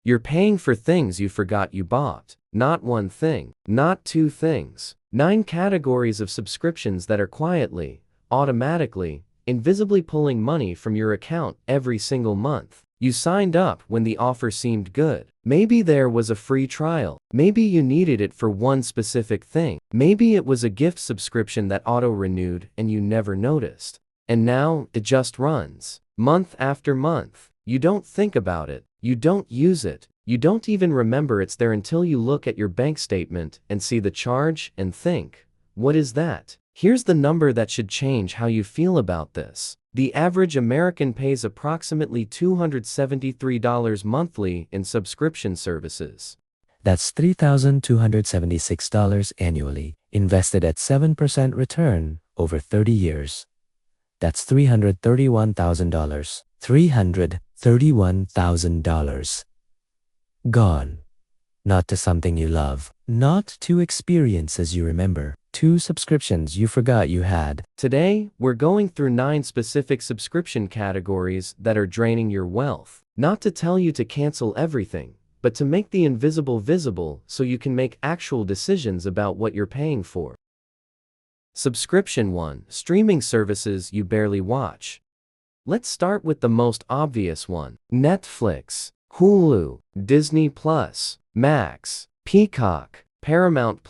You're paying for things you forgot you bought. Not one thing, not two things. 9 categories of subscriptions that are quietly, automatically, invisibly pulling money from your account every single month. You signed up when the offer seemed good. Maybe there was a free trial. Maybe you needed it for one specific thing. Maybe it was a gift subscription that auto-renewed and you never noticed. And now, it just runs. Month after month. You don't think about it. You don't use it. You don't even remember it's there until you look at your bank statement and see the charge and think, what is that? Here's the number that should change how you feel about this. The average American pays approximately $273 monthly in subscription services. That's $3,276 annually, invested at 7% return over 30 years. That's $331,000. $331,000. Gone. Not to something you love. Not to experiences you remember. 2 subscriptions you forgot you had. Today, we're going through 9 specific subscription categories that are draining your wealth. Not to tell you to cancel everything, but to make the invisible visible so you can make actual decisions about what you're paying for. Subscription 1. Streaming services you barely watch. Let's start with the most obvious one. Netflix, Hulu, Disney+, Max, Peacock, Paramount+,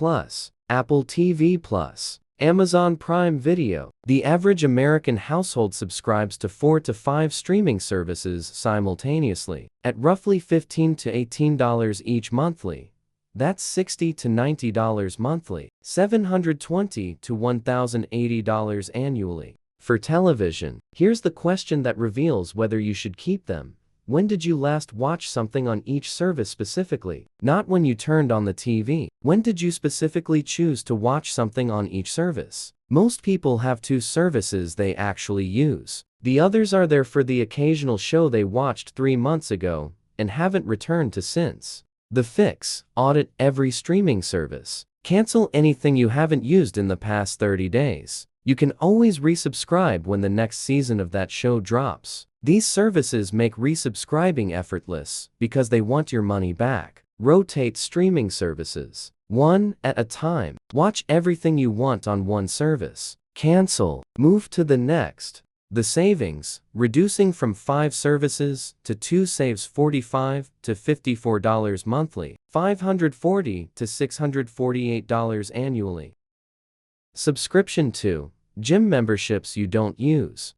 Apple TV+, Amazon Prime Video. The average American household subscribes to 4 to 5 streaming services simultaneously, at roughly $15 to $18 each monthly. That's $60 to $90 monthly, $720 to $1,080 annually. For television, here's the question that reveals whether you should keep them. When did you last watch something on each service specifically? Not when you turned on the TV. When did you specifically choose to watch something on each service? Most people have 2 services they actually use. The others are there for the occasional show they watched 3 months ago and haven't returned to since. The fix: audit every streaming service. Cancel anything you haven't used in the past 30 days. You can always resubscribe when the next season of that show drops. These services make resubscribing effortless because they want your money back. Rotate streaming services. One at a time. Watch everything you want on one service. Cancel. Move to the next. The savings, reducing from 5 services to 2 saves $45 to $54 monthly, $540 to $648 annually. Subscription 2. Gym memberships you don't use.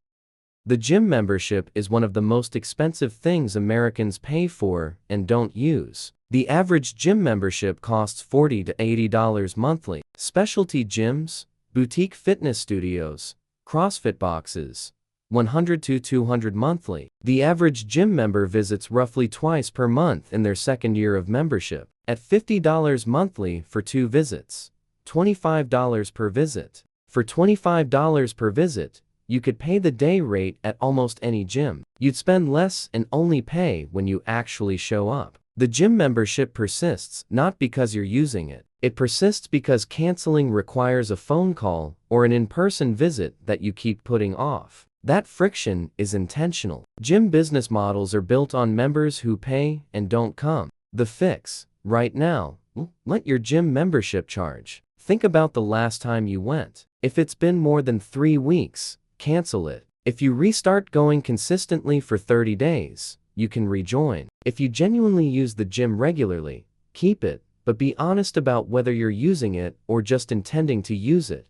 The gym membership is one of the most expensive things Americans pay for and don't use. The average gym membership costs $40 to $80 monthly. Specialty gyms, boutique fitness studios, CrossFit boxes, $100 to $200 monthly. The average gym member visits roughly twice per month in their second year of membership, at $50 monthly for 2 visits, $25 per visit. For $25 per visit, you could pay the day rate at almost any gym. You'd spend less and only pay when you actually show up. The gym membership persists not because you're using it. It persists because canceling requires a phone call or an in-person visit that you keep putting off. That friction is intentional. Gym business models are built on members who pay and don't come. The fix: right now, let your gym membership charge. Think about the last time you went. If it's been more than 3 weeks, cancel it. If you restart going consistently for 30 days, you can rejoin. If you genuinely use the gym regularly, keep it, but be honest about whether you're using it or just intending to use it.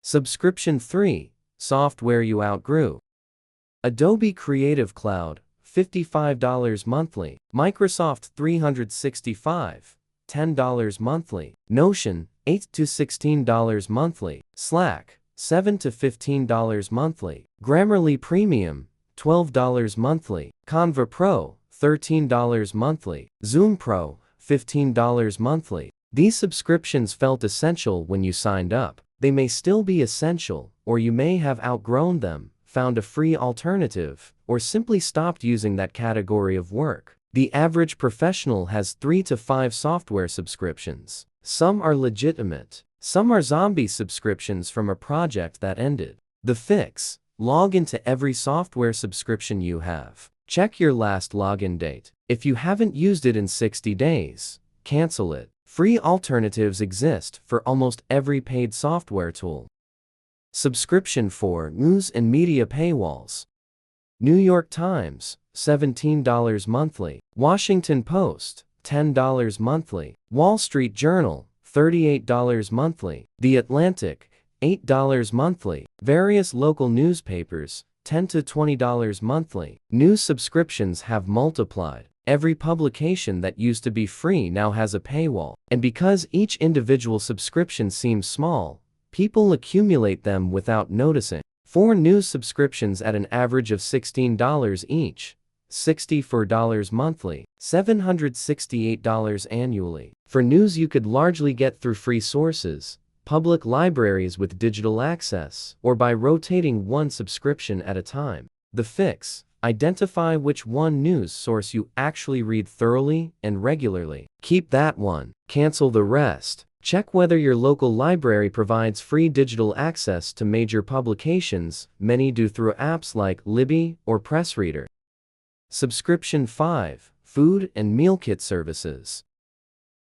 Subscription 3. Software you outgrew. Adobe Creative Cloud, $55 monthly. Microsoft 365, $10 monthly. Notion, $8 to $16 monthly. Slack, $7 to $15 monthly. Grammarly Premium, $12 monthly. Canva Pro, $13 monthly. Zoom Pro, $15 monthly. These subscriptions felt essential when you signed up. They may still be essential, or you may have outgrown them, found a free alternative, or simply stopped using that category of work. The average professional has 3 to 5 software subscriptions. Some are legitimate. Some are zombie subscriptions from a project that ended. The fix: log into every software subscription you have. Check your last login date. If you haven't used it in 60 days, cancel it. Free alternatives exist for almost every paid software tool. Subscription for news and media paywalls. New York Times, $17 monthly. Washington Post, $10 monthly. Wall Street Journal, $38 monthly. The Atlantic, $8 monthly. Various local newspapers, $10 to $20 monthly. News subscriptions have multiplied. Every publication that used to be free now has a paywall. And because each individual subscription seems small, people accumulate them without noticing. 4 news subscriptions at an average of $16 each, $64 monthly, $768 annually. For news you could largely get through free sources, public libraries with digital access, or by rotating one subscription at a time. The fix: identify which one news source you actually read thoroughly and regularly. Keep that one. Cancel the rest. Check whether your local library provides free digital access to major publications. Many do through apps like Libby or PressReader. Subscription 5. Food and meal kit services.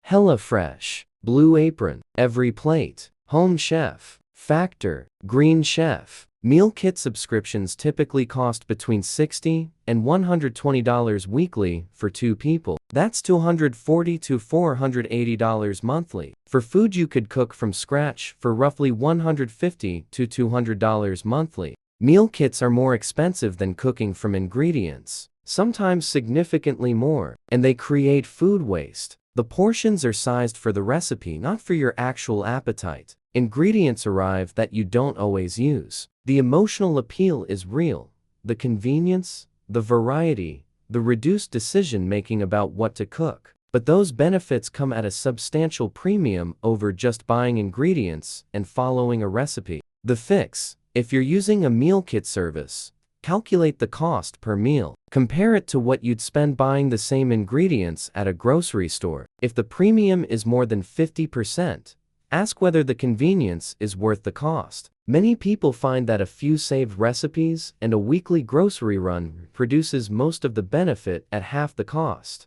HelloFresh, Blue Apron, Every Plate, Home Chef, Factor, Green Chef. Meal kit subscriptions typically cost between $60 and $120 weekly for 2 people. That's $240 to $480 monthly. For food you could cook from scratch for roughly $150 to $200 monthly. Meal kits are more expensive than cooking from ingredients, sometimes significantly more, and they create food waste. The portions are sized for the recipe, not for your actual appetite. Ingredients arrive that you don't always use. The emotional appeal is real. The convenience, the variety, the reduced decision-making about what to cook. But those benefits come at a substantial premium over just buying ingredients and following a recipe. The fix: if you're using a meal kit service, calculate the cost per meal. Compare it to what you'd spend buying the same ingredients at a grocery store. If the premium is more than 50%, ask whether the convenience is worth the cost. Many people find that a few saved recipes and a weekly grocery run produces most of the benefit at half the cost.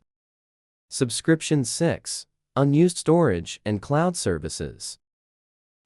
Subscription 6. Unused storage and cloud services.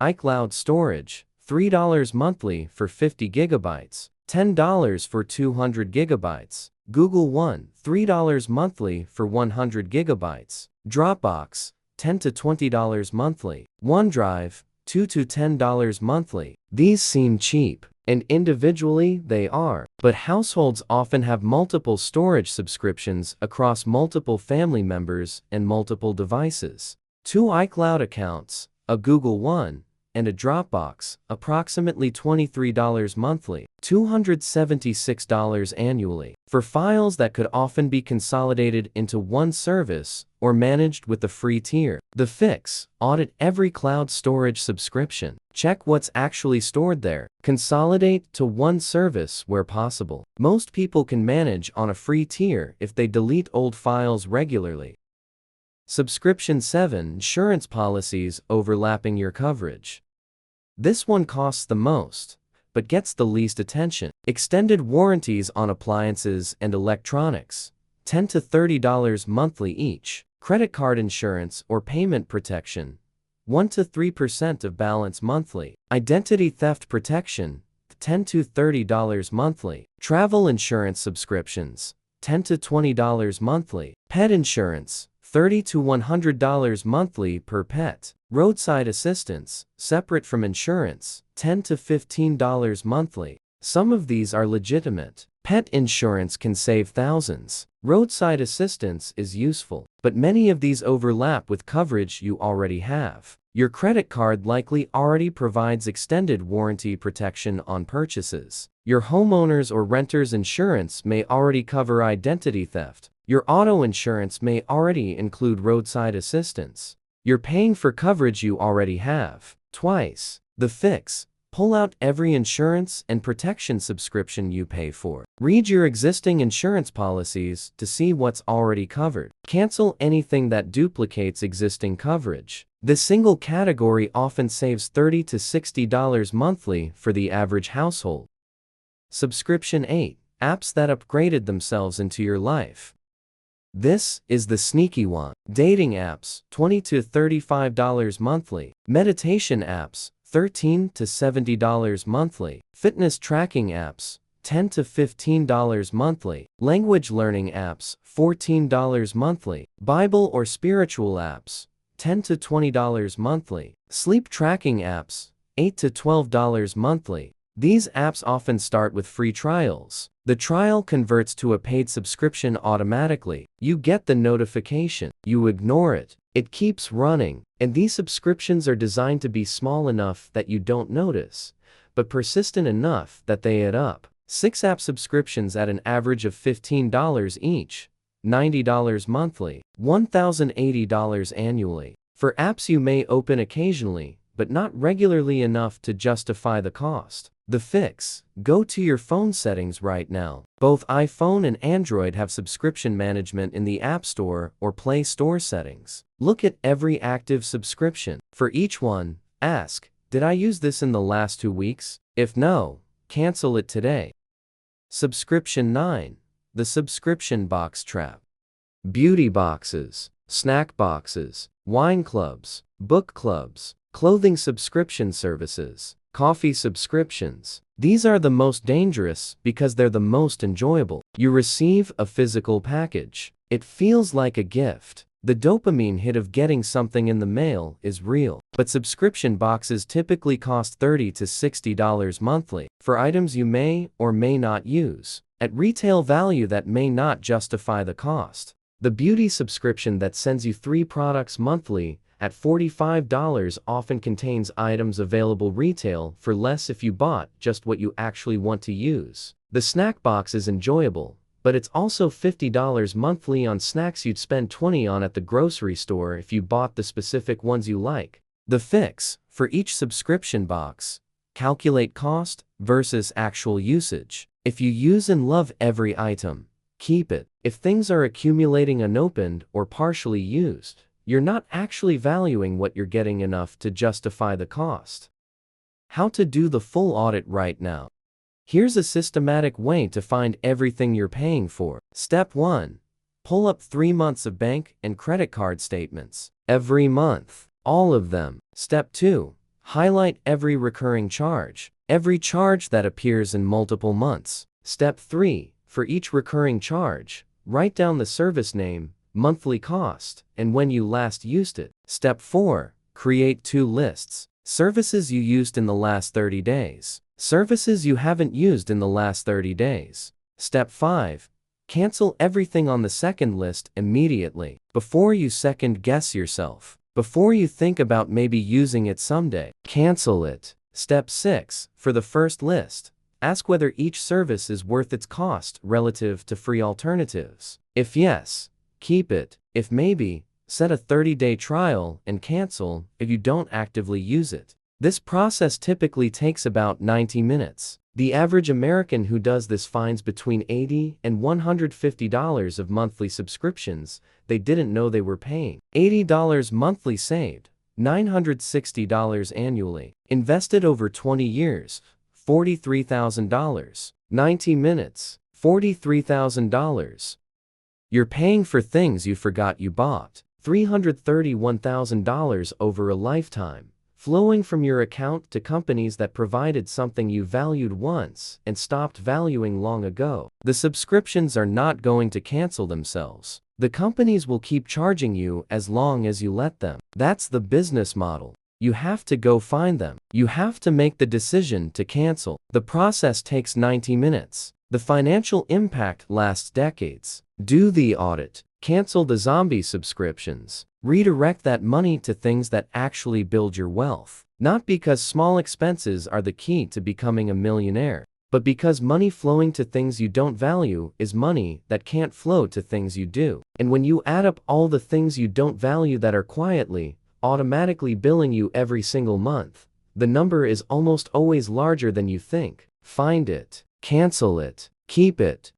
iCloud storage, $3 monthly for 50 gigabytes, $10 for 200 gigabytes. Google One, $3 monthly for 100 gigabytes. Dropbox, $10 to $20 monthly. OneDrive, $2 to $10 monthly. These seem cheap, and individually they are, but households often have multiple storage subscriptions across multiple family members and multiple devices. 2 iCloud accounts, a Google One, and a Dropbox, approximately $23 monthly, $276 annually, for files that could often be consolidated into one service or managed with the free tier. The fix: audit every cloud storage subscription. Check what's actually stored there. Consolidate to one service where possible. Most people can manage on a free tier if they delete old files regularly. Subscription 7. Insurance policies overlapping your coverage. This one costs the most, but gets the least attention. Extended warranties on appliances and electronics, $10 to $30 monthly each. Credit card insurance or payment protection, 1 to 3% of balance monthly. Identity theft protection, $10 to $30 monthly. Travel insurance subscriptions, $10 to $20 monthly. Pet insurance, $30 to $100 monthly per pet. Roadside assistance, separate from insurance, $10 to $15 monthly. Some of these are legitimate. Pet insurance can save thousands. Roadside assistance is useful, but many of these overlap with coverage you already have. Your credit card likely already provides extended warranty protection on purchases. Your homeowner's or renter's insurance may already cover identity theft. Your auto insurance may already include roadside assistance. You're paying for coverage you already have, twice. The fix: pull out every insurance and protection subscription you pay for. Read your existing insurance policies to see what's already covered. Cancel anything that duplicates existing coverage. This single category often saves $30 to $60 monthly for the average household. Subscription 8. apps that upgraded themselves into your life. This is the sneaky one. Dating apps, $20 to $35 monthly. Meditation apps, $13 to $70 monthly. Fitness tracking apps, $10 to $15 monthly. Language learning apps, $14 monthly. Bible or spiritual apps, $10 to $20 monthly. Sleep tracking apps, $8 to $12 monthly. These apps often start with free trials. The trial converts to a paid subscription automatically. You get the notification. You ignore it. It keeps running. And these subscriptions are designed to be small enough that you don't notice, but persistent enough that they add up. 6 app subscriptions at an average of $15 each. $90 monthly. $1,080 annually. For apps you may open occasionally, but not regularly enough to justify the cost. The fix: go to your phone settings right now. Both iPhone and Android have subscription management in the App Store or Play Store settings. Look at every active subscription. For each one, ask, did I use this in the last 2 weeks? If no, cancel it today. Subscription 9. The subscription box trap. Beauty boxes, snack boxes, wine clubs, book clubs, clothing subscription services, coffee subscriptions. These are the most dangerous because they're the most enjoyable. You receive a physical package. It feels like a gift. The dopamine hit of getting something in the mail is real. But subscription boxes typically cost $30 to $60 monthly for items you may or may not use, at retail value that may not justify the cost. The beauty subscription that sends you 3 products monthly at $45 often contains items available retail for less if you bought just what you actually want to use. The snack box is enjoyable, but it's also $50 monthly on snacks you'd spend $20 on at the grocery store if you bought the specific ones you like. The fix: for each subscription box, calculate cost versus actual usage. If you use and love every item, keep it. If things are accumulating unopened or partially used, you're not actually valuing what you're getting enough to justify the cost. How to do the full audit right now. Here's a systematic way to find everything you're paying for. Step 1. Pull up 3 months of bank and credit card statements. Every month. All of them. Step 2. Highlight every recurring charge. Every charge that appears in multiple months. Step 3. For each recurring charge, write down the service name, monthly cost, and when you last used it. Step 4. Create 2 lists. Services you used in the last 30 days. Services you haven't used in the last 30 days. Step 5. Cancel everything on the second list immediately, before you second guess yourself. Before you think about maybe using it someday, cancel it. Step 6. For the first list, ask whether each service is worth its cost relative to free alternatives. If yes, keep it. If maybe, set a 30-day trial and cancel if you don't actively use it. This process typically takes about 90 minutes. The average American who does this finds between $80 and $150 of monthly subscriptions they didn't know they were paying. $80 monthly saved, $960 annually. Invested over 20 years, $43,000. 90 minutes, $43,000. You're paying for things you forgot you bought. $331,000 over a lifetime, flowing from your account to companies that provided something you valued once and stopped valuing long ago. The subscriptions are not going to cancel themselves. The companies will keep charging you as long as you let them. That's the business model. You have to go find them. You have to make the decision to cancel. The process takes 90 minutes. The financial impact lasts decades. Do the audit. Cancel the zombie subscriptions. Redirect that money to things that actually build your wealth. Not because small expenses are the key to becoming a millionaire, but because money flowing to things you don't value is money that can't flow to things you do. And when you add up all the things you don't value that are quietly, automatically billing you every single month, the number is almost always larger than you think. Find it. Cancel it. Keep it.